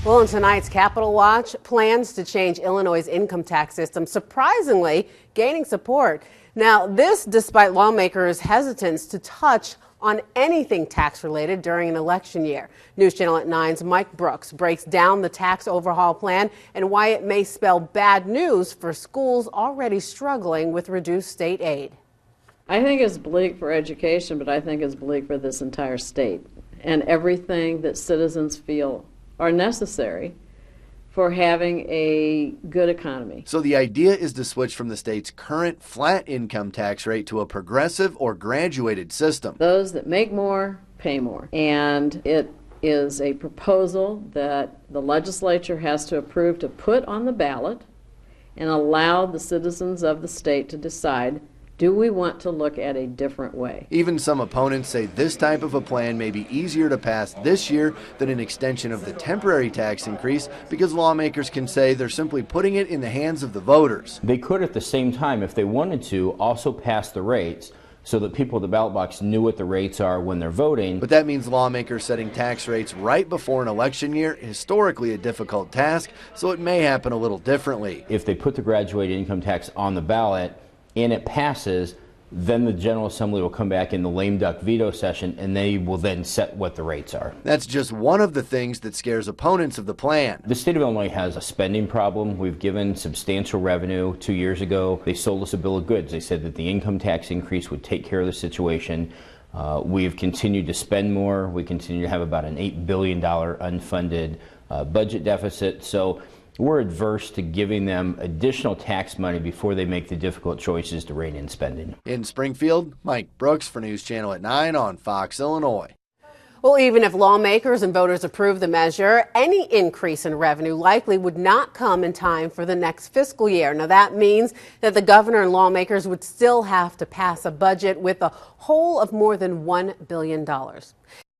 Well, in tonight's Capitol Watch, plans to change Illinois' income tax system surprisingly gaining support. Now, this despite lawmakers' hesitance to touch on anything tax-related during an election year. News Channel at 9's Mike Brooks breaks down the tax overhaul plan and why it may spell bad news for schools already struggling with reduced state aid. I think it's bleak for education, but I think it's bleak for this entire state and everything that citizens feel are necessary for having a good economy. So the idea is to switch from the state's current flat income tax rate to a progressive or graduated system. Those that make more pay more. And it is a proposal that the legislature has to approve to put on the ballot and allow the citizens of the state to decide, do we want to look at a different way? Even some opponents say this type of a plan may be easier to pass this year than an extension of the temporary tax increase because lawmakers can say they're simply putting it in the hands of the voters. They could at the same time, if they wanted to, also pass the rates so that people at the ballot box knew what the rates are when they're voting. But that means lawmakers setting tax rates right before an election year, historically a difficult task, so it may happen a little differently. If they put the graduated income tax on the ballot and it passes, then the General Assembly will come back in the lame duck veto session and they will then set what the rates are. That's just one of the things that scares opponents of the plan. The state of Illinois has a spending problem. We've given substantial revenue 2 years ago. They sold us a bill of goods. They said that the income tax increase would take care of the situation. We have continued to spend more. We continue to have about an $8 billion unfunded budget deficit. So we're adverse to giving them additional tax money before they make the difficult choices to rein in spending. In Springfield, Mike Brooks for News Channel at 9 on Fox, Illinois. Well, even if lawmakers and voters approve the measure, any increase in revenue likely would not come in time for the next fiscal year. Now, that means that the governor and lawmakers would still have to pass a budget with a hole of more than $1 billion.